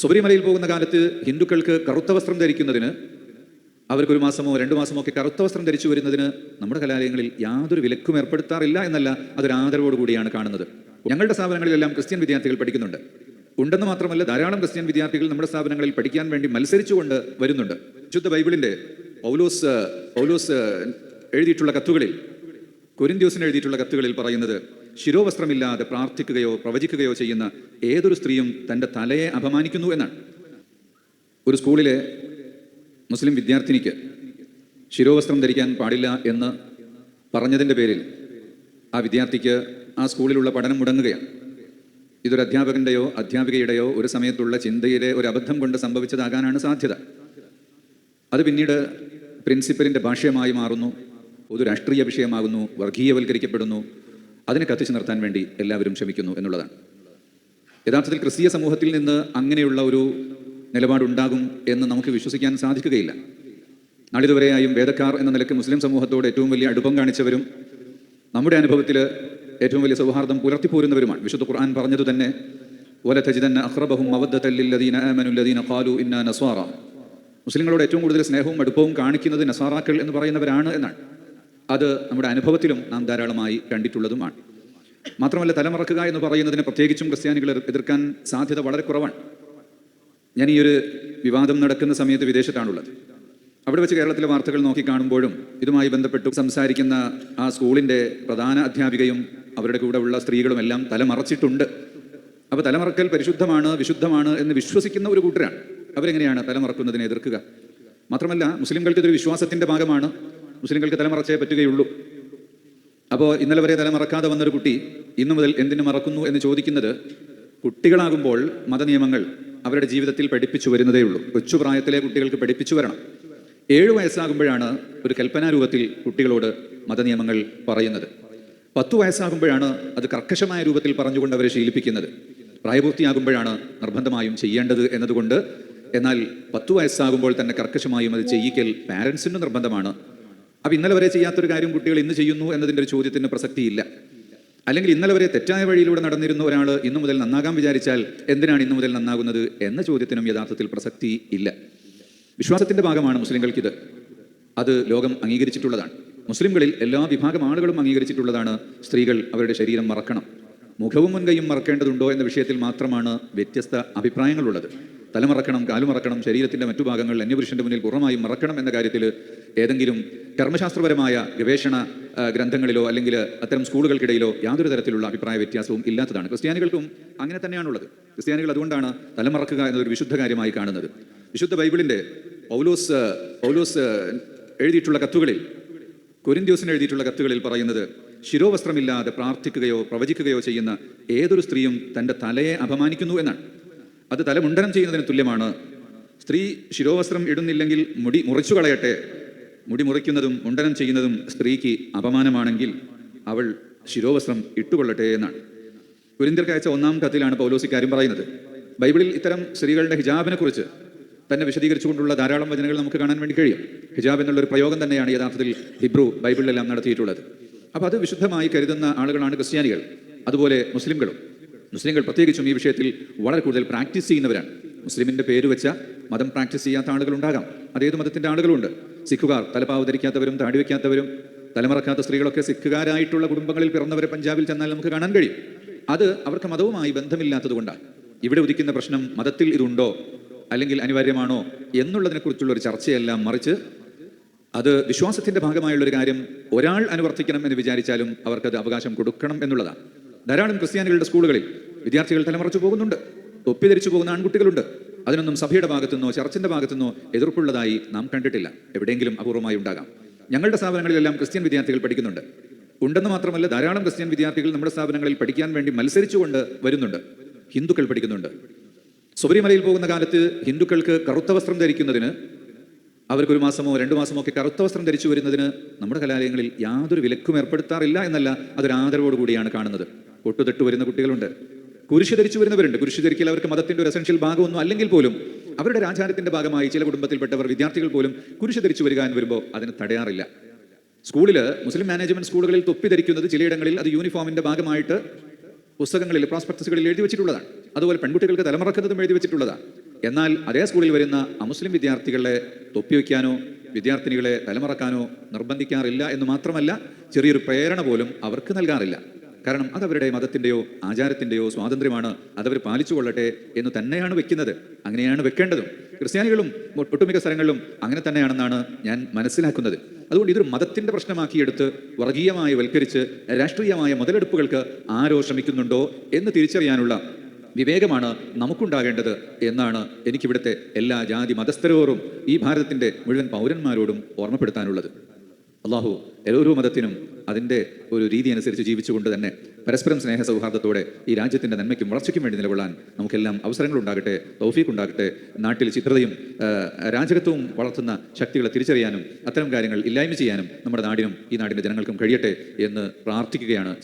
ശബരിമലയിൽ പോകുന്ന കാലത്ത് ഹിന്ദുക്കൾക്ക് കറുത്ത വസ്ത്രം ധരിക്കുന്നതിന്, അവർക്കൊരു മാസമോ 2 മാസമോ ഒക്കെ കറുത്ത വസ്ത്രം ധരിച്ചു വരുന്നതിന് നമ്മുടെ കലാലയങ്ങളിൽ യാതൊരു വിലക്കും ഏർപ്പെടുത്താറില്ല എന്നല്ല, അതൊരു ആദരവോടുകൂടിയാണ് കാണുന്നത്. ഞങ്ങളുടെ സ്ഥാപനങ്ങളിലെല്ലാം ക്രിസ്ത്യൻ വിദ്യാർത്ഥികൾ പഠിക്കുന്നുണ്ട്. ഉണ്ടെന്ന് മാത്രമല്ല, ധാരാളം ക്രിസ്ത്യൻ വിദ്യാർത്ഥികൾ നമ്മുടെ സ്ഥാപനങ്ങളിൽ പഠിക്കാൻ വേണ്ടി മത്സരിച്ചുകൊണ്ട് വരുന്നുണ്ട്. വിശുദ്ധ ബൈബിളിന്റെ പൗലോസ് എഴുതിയിട്ടുള്ള കത്തുകളിൽ, കൊരിന്ത്യസിന് എഴുതിയിട്ടുള്ള കത്തുകളിൽ പറയുന്നത്, ശിരോവസ്ത്രമില്ലാതെ പ്രാർത്ഥിക്കുകയോ പ്രവചിക്കുകയോ ചെയ്യുന്ന ഏതൊരു സ്ത്രീയും തൻ്റെ തലയെ അപമാനിക്കുന്നു എന്നാണ്. ഒരു സ്കൂളിലെ മുസ്ലിം വിദ്യാർത്ഥിനിക്ക് ശിരോവസ്ത്രം ധരിക്കാൻ പാടില്ല എന്ന് പറഞ്ഞതിൻ്റെ പേരിൽ ആ വിദ്യാർത്ഥിക്ക് ആ സ്കൂളിലുള്ള പഠനം മുടങ്ങുകയാണ്. ഇതൊരു അധ്യാപകൻ്റെയോ അധ്യാപികയുടെയോ ഒരു സമയത്തുള്ള ചിന്തയിലെ ഒരു അബദ്ധം കൊണ്ട് സംഭവിച്ചതാകാനാണ് സാധ്യത. അത് പിന്നീട് പ്രിൻസിപ്പലിൻ്റെ ഭാഷ്യമായി മാറുന്നു, ഒരു രാഷ്ട്രീയ വിഷയമാകുന്നു, വർഗീയവൽക്കരിക്കപ്പെടുന്നു. അതിനെ കത്തിച്ചു നിർത്താൻ വേണ്ടി എല്ലാവരും ശ്രമിക്കുന്നു എന്നുള്ളതാണ്. യഥാർത്ഥത്തിൽ ക്രിസ്തീയ സമൂഹത്തിൽ നിന്ന് അങ്ങനെയുള്ള ഒരു നിലപാടുണ്ടാകും എന്ന് നമുക്ക് വിശ്വസിക്കാൻ സാധിക്കുകയില്ല. നാളിതുവരെയായും വേദക്കാർ എന്ന നിലയ്ക്ക് മുസ്ലിം സമൂഹത്തോട് ഏറ്റവും വലിയ അടുപ്പം കാണിച്ചവരും നമ്മുടെ അനുഭവത്തിൽ ഏറ്റവും വലിയ സൗഹാർദ്ദം പുലർത്തിപ്പോരുന്നവരുമാണ്. വിശുദ്ധ ഖുർആൻ പറഞ്ഞതു തന്നെ, വലതജിദന്ന അഖ്റബഹും മവദ്ദതൻ ലില്ലദീന ആമനു അല്ലദീന ഖാലു ഇന്നാ നസ്വാറ. മുസ്ലിങ്ങളോട് ഏറ്റവും കൂടുതൽ സ്നേഹവും അടുപ്പവും കാണിക്കുന്നത് നസാറാക്കൾ എന്ന് പറയുന്നവരാണ് എന്നാണ്. അത് നമ്മുടെ അനുഭവത്തിലും നാം ധാരാളമായി കണ്ടിട്ടുള്ളതുമാണ്. മാത്രമല്ല, തലമറക്കുക എന്ന് പറയുന്നതിനെ പ്രത്യേകിച്ചും ക്രിസ്ത്യാനികൾ എതിർക്കാൻ സാധ്യത വളരെ കുറവാണ്. ഞാൻ ഈ ഒരു വിവാദം നടക്കുന്ന സമയത്ത് വിദേശത്താണുള്ളത്. അവിടെ വെച്ച് കേരളത്തിലെ വാർത്തകൾ നോക്കിക്കാണുമ്പോഴും ഇതുമായി ബന്ധപ്പെട്ട് സംസാരിക്കുന്ന ആ സ്കൂളിൻ്റെ പ്രധാന അധ്യാപികയും അവരുടെ കൂടെ ഉള്ള സ്ത്രീകളും എല്ലാം തലമറച്ചിട്ടുണ്ട്. അപ്പോൾ തലമറക്കൽ പരിശുദ്ധമാണ്, വിശുദ്ധമാണ് എന്ന് വിശ്വസിക്കുന്ന ഒരു കൂട്ടരാണ്. അവരെങ്ങനെയാണ് തലമറക്കുന്നതിനെ എതിർക്കുക? മാത്രമല്ല, മുസ്ലിംകൾക്ക് ഇതൊരു വിശ്വാസത്തിൻ്റെ ഭാഗമാണ്. മുസ്ലിങ്ങൾക്ക് തലമറച്ചേ പറ്റുകയുള്ളൂ. അപ്പോൾ ഇന്നലെ വരെ തലമറക്കാതെ വന്നൊരു കുട്ടി ഇന്നു മുതൽ എന്തിനു മറക്കുന്നു എന്ന് ചോദിക്കുന്നത്, കുട്ടികളാകുമ്പോൾ മതനിയമങ്ങൾ അവരുടെ ജീവിതത്തിൽ പഠിപ്പിച്ചു വരുന്നതേ ഉള്ളൂ. കൊച്ചുപ്രായത്തിലെ കുട്ടികൾക്ക് പഠിപ്പിച്ചു വരണം. 7 വയസ്സാകുമ്പോഴാണ് ഒരു കൽപ്പനാരൂപത്തിൽ കുട്ടികളോട് മതനിയമങ്ങൾ പറയുന്നത്. 10 വയസ്സാകുമ്പോഴാണ് അത് കർക്കശമായ രൂപത്തിൽ പറഞ്ഞുകൊണ്ട് അവരെ ശീലിപ്പിക്കുന്നത്. പ്രായപൂർത്തിയാകുമ്പോഴാണ് നിർബന്ധമായും ചെയ്യേണ്ടത് എന്നതുകൊണ്ട്. എന്നാൽ 10 വയസ്സാകുമ്പോൾ തന്നെ കർക്കശമായും അത് ചെയ്യിക്കൽ പാരൻസിന് നിർബന്ധമാണ്. അപ്പോൾ ഇന്നലെ വരെ ചെയ്യാത്തൊരു കാര്യം കുട്ടികൾ ഇന്ന് ചെയ്യുന്നു എന്നതിൻ്റെ ഒരു ചോദ്യത്തിന് പ്രസക്തിയില്ല. അല്ലെങ്കിൽ ഇന്നലെ വരെ തെറ്റായ വഴിയിലൂടെ നടന്നിരുന്ന ഒരാൾ ഇന്നു മുതൽ നന്നാകാൻ വിചാരിച്ചാൽ എന്തിനാണ് ഇന്നു മുതൽ നന്നാകുന്നത് എന്ന ചോദ്യത്തിനും യഥാർത്ഥത്തിൽ പ്രസക്തി ഇല്ല. വിശ്വാസത്തിൻ്റെ ഭാഗമാണ് മുസ്ലിങ്ങൾക്കിത്. അത് ലോകം അംഗീകരിച്ചിട്ടുള്ളതാണ്. മുസ്ലിംകളിൽ എല്ലാ വിഭാഗം ആളുകളും അംഗീകരിച്ചിട്ടുള്ളതാണ്. സ്ത്രീകൾ അവരുടെ ശരീരം മറക്കണം. മുഖവും മുൻകൈയും മറക്കേണ്ടതുണ്ടോ എന്ന വിഷയത്തിൽ മാത്രമാണ് വ്യത്യസ്ത അഭിപ്രായങ്ങളുള്ളത്. തലമറക്കണം, കാലുമറക്കണം, ശരീരത്തിൻ്റെ മറ്റു ഭാഗങ്ങൾ അന്യപുരുഷൻ്റെ മുന്നിൽ പൂർണ്ണമായും മറക്കണം എന്ന കാര്യത്തിൽ ഏതെങ്കിലും കർമ്മശാസ്ത്രപരമായ ഗവേഷണ ഗ്രന്ഥങ്ങളിലോ അല്ലെങ്കിൽ അത്തരം സ്കൂളുകൾക്കിടയിലോ യാതൊരു തരത്തിലുള്ള അഭിപ്രായ വ്യത്യാസവും ഇല്ലാത്തതാണ്. ക്രിസ്ത്യാനികൾക്കും അങ്ങനെ തന്നെയാണുള്ളത്. ക്രിസ്ത്യാനികൾ അതുകൊണ്ടാണ് തലമറക്കുക എന്നതൊരു വിശുദ്ധ കാര്യമായി കാണുന്നത്. വിശുദ്ധ ബൈബിളിൻ്റെ പൗലോസ് എഴുതിയിട്ടുള്ള കത്തുകളിൽ, കൊരിന്ത്യസിന് എഴുതിയിട്ടുള്ള കത്തുകളിൽ പറയുന്നത്, ശിരോവസ്ത്രമില്ലാതെ പ്രാർത്ഥിക്കുകയോ പ്രവചിക്കുകയോ ചെയ്യുന്ന ഏതൊരു സ്ത്രീയും തൻ്റെ തലയെ അപമാനിക്കുന്നു എന്നാണ്. അത് തല മുണ്ടനം ചെയ്യുന്നതിന് തുല്യമാണ്. സ്ത്രീ ശിരോവസ്ത്രം ഇടുന്നില്ലെങ്കിൽ മുടി മുറിച്ചു കളയട്ടെ. മുടി മുറിക്കുന്നതും മുണ്ടനം ചെയ്യുന്നതും സ്ത്രീക്ക് അപമാനമാണെങ്കിൽ അവൾ ശിരോവസ്ത്രം ഇട്ടുകൊള്ളട്ടെ എന്നാണ്. കൊരിന്ത്യർക്ക് അയച്ച 1-ാം കത്തിലാണ് പൗലോസ് ഇക്കാര്യം പറയുന്നത്. ബൈബിളിൽ ഇത്തരം സ്ത്രീകളുടെ ഹിജാബിനെ കുറിച്ച് തന്നെ വിശദീകരിച്ചുകൊണ്ടുള്ള ധാരാളം വചനങ്ങൾ നമുക്ക് കാണാൻ വേണ്ടി കഴിയും. ഹിജാബ് എന്നുള്ളൊരു പ്രയോഗം തന്നെയാണ് യഥാർത്ഥത്തിൽ ഹിബ്രു ബൈബിളിലെല്ലാം നടത്തിയിട്ടുള്ളത്. അപ്പോൾ അത് വിശുദ്ധമായി കരുതുന്ന ആളുകളാണ് ക്രിസ്ത്യാനികൾ. അതുപോലെ മുസ്ലിങ്ങൾ പ്രത്യേകിച്ചും ഈ വിഷയത്തിൽ വളരെ കൂടുതൽ പ്രാക്ടീസ് ചെയ്യുന്നവരാണ്. മുസ്ലിമിൻ്റെ പേര് വെച്ച മതം പ്രാക്ടീസ് ചെയ്യാത്ത ആളുകളുണ്ടാകാം. അതേത് മതത്തിൻ്റെ ആളുകളുണ്ട്. സിഖുകാർ തലപ്പാവ് ധരിക്കാത്തവരും താടി വയ്ക്കാത്തവരും തലമറക്കാത്ത സ്ത്രീകളൊക്കെ സിഖുകാരായിട്ടുള്ള കുടുംബങ്ങളിൽ പിറന്നവരെ പഞ്ചാബിൽ ചെന്നാൽ നമുക്ക് കാണാൻ കഴിയും. അത് അവർക്ക് മതവുമായി ബന്ധമില്ലാത്തത് കൊണ്ടാണ്. ഇവിടെ ഉദിക്കുന്ന പ്രശ്നം മതത്തിൽ ഇതുണ്ടോ അല്ലെങ്കിൽ അനിവാര്യമാണോ എന്നുള്ളതിനെക്കുറിച്ചുള്ള ഒരു ചർച്ചയെല്ലാം മറിച്ച് അത് വിശ്വാസത്തിൻ്റെ ഭാഗമായുള്ളൊരു കാര്യം ഒരാൾ അനുവർത്തിക്കണം എന്ന് വിചാരിച്ചാലും അവർക്കത് അവകാശം കൊടുക്കണം എന്നുള്ളതാണ്. ധാരാളം ക്രിസ്ത്യാനികളുടെ സ്കൂളുകളിൽ വിദ്യാർത്ഥികൾ തലമറച്ചു പോകുന്നുണ്ട്. തൊപ്പി ധരിച്ചു പോകുന്ന ആൺകുട്ടികളുണ്ട്. അതിനൊന്നും സഭയുടെ ഭാഗത്തുനിന്നോ ചർച്ചിൻ്റെ ഭാഗത്തുനിന്നോ എതിർപ്പുള്ളതായി നാം കണ്ടിട്ടില്ല. എവിടെയെങ്കിലും അപൂർവമായി ഉണ്ടാകാം. ഞങ്ങളുടെ സ്ഥാപനങ്ങളിലെല്ലാം ക്രിസ്ത്യൻ വിദ്യാർത്ഥികൾ പഠിക്കുന്നുണ്ട്. ഉണ്ടെന്ന് മാത്രമല്ല, ധാരാളം ക്രിസ്ത്യൻ വിദ്യാർത്ഥികൾ നമ്മുടെ സ്ഥാപനങ്ങളിൽ പഠിക്കാൻ വേണ്ടി മത്സരിച്ചുകൊണ്ട് വരുന്നുണ്ട്. ഹിന്ദുക്കൾ പഠിക്കുന്നുണ്ട്. ശബരിമലയിൽ പോകുന്ന കാലത്ത് ഹിന്ദുക്കൾക്ക് കറുത്ത വസ്ത്രം ധരിക്കുന്നതിന്, അവർക്കൊരു മാസമോ 2 മാസമോ ഒക്കെ കറുത്ത വസ്ത്രം ധരിച്ചു വരുന്നതിന് നമ്മുടെ കലാലയങ്ങളിൽ യാതൊരു വിലക്കും ഏർപ്പെടുത്താറില്ല എന്നല്ല, അതൊരു ആദരവോടുകൂടിയാണ് കാണുന്നത്. പൊട്ടുതെട്ട് വരുന്ന കുട്ടികളുണ്ട്. കുരിശ് ധരിച്ചു വരുന്നവരുണ്ട്. കുരിശ് ധരിക്കൽ അവർക്ക് മതത്തിൻ്റെ ഒരു എസൻഷ്യൽ ഭാഗമൊന്നും അല്ലെങ്കിൽ പോലും അവരുടെ ആചാരത്തിൻ്റെ ഭാഗമായി ചില കുടുംബത്തിൽപ്പെട്ടവർ വിദ്യാർത്ഥികൾ പോലും കുരിശ് ധരിച്ചു വരിക എന്ന് വരുമ്പോൾ അതിന് തടയാറില്ല. സ്കൂളിൽ മുസ്ലിം മാനേജ്മെൻറ്റ് സ്കൂളുകളിൽ തൊപ്പി ധരിക്കുന്നത് ചിലയിടങ്ങളിൽ അത് യൂണിഫോമിൻ്റെ ഭാഗമായിട്ട് പുസ്തകങ്ങളിൽ പ്രോസ്പെക്ടസുകളിൽ എഴുതി വെച്ചിട്ടുള്ളതാണ്. അതുപോലെ പെൺകുട്ടികൾക്ക് തലമറക്കുന്നതും എഴുതി വെച്ചിട്ടുള്ളതാണ്. എന്നാൽ അതേ സ്കൂളിൽ വരുന്ന അമുസ്ലിം വിദ്യാർത്ഥികളെ തൊപ്പിവെക്കാനോ വിദ്യാർത്ഥിനികളെ തലമറക്കാനോ നിർബന്ധിക്കാറില്ല എന്ന് മാത്രമല്ല, ചെറിയൊരു പ്രേരണ പോലും അവർക്ക് നൽകാറില്ല. കാരണം അതവരുടെ മതത്തിൻ്റെയോ ആചാരത്തിൻ്റെയോ സ്വാതന്ത്ര്യമാണ്, അതവർ പാലിച്ചു കൊള്ളട്ടെ എന്ന് തന്നെയാണ് വെക്കുന്നത്. അങ്ങനെയാണ് വെക്കേണ്ടതും. ക്രിസ്ത്യാനികളും ഒട്ടുമിക്ക സ്ഥലങ്ങളിലും അങ്ങനെ തന്നെയാണെന്നാണ് ഞാൻ മനസ്സിലാക്കുന്നത്. അതുകൊണ്ട് ഇതൊരു മതത്തിൻ്റെ പ്രശ്നമാക്കിയെടുത്ത് വർഗീയമായി വൽക്കരിച്ച് രാഷ്ട്രീയമായ മുതലെടുപ്പുകൾക്ക് ആരോ ശ്രമിക്കുന്നുണ്ടോ എന്ന് തിരിച്ചറിയാനുള്ള വിവേകമാണ് നമുക്കുണ്ടാകേണ്ടത് എന്നാണ് എനിക്കിവിടുത്തെ എല്ലാ ജാതി മതസ്ഥരോടും ഈ ഭാരതത്തിൻ്റെ മുഴുവൻ പൗരന്മാരോടും ഓർമ്മപ്പെടുത്താനുള്ളത്. അള്ളാഹു ഓരോ മതത്തിനും അതിൻ്റെ ഒരു രീതി അനുസരിച്ച് ജീവിച്ചുകൊണ്ട് തന്നെ പരസ്പരം സ്നേഹ സൗഹാർദ്ദത്തോടെ ഈ രാജ്യത്തിൻ്റെ നന്മയ്ക്കും വളർച്ചയ്ക്കും വേണ്ടി നിലകൊള്ളാൻ നമുക്കെല്ലാം അവസരങ്ങളുണ്ടാകട്ടെ, തൗഫീഖ് ഉണ്ടാകട്ടെ. നാട്ടിൽ ചിത്രതയും രാജകത്വവും വളർത്തുന്ന ശക്തികളെ തിരിച്ചറിയാനും അത്തരം കാര്യങ്ങൾ ഇല്ലായ്മ ചെയ്യാനും നമ്മുടെ നാടിനും ഈ നാടിൻ്റെ ജനങ്ങൾക്കും കഴിയട്ടെ എന്ന് പ്രാർത്ഥിക്കുകയാണ്.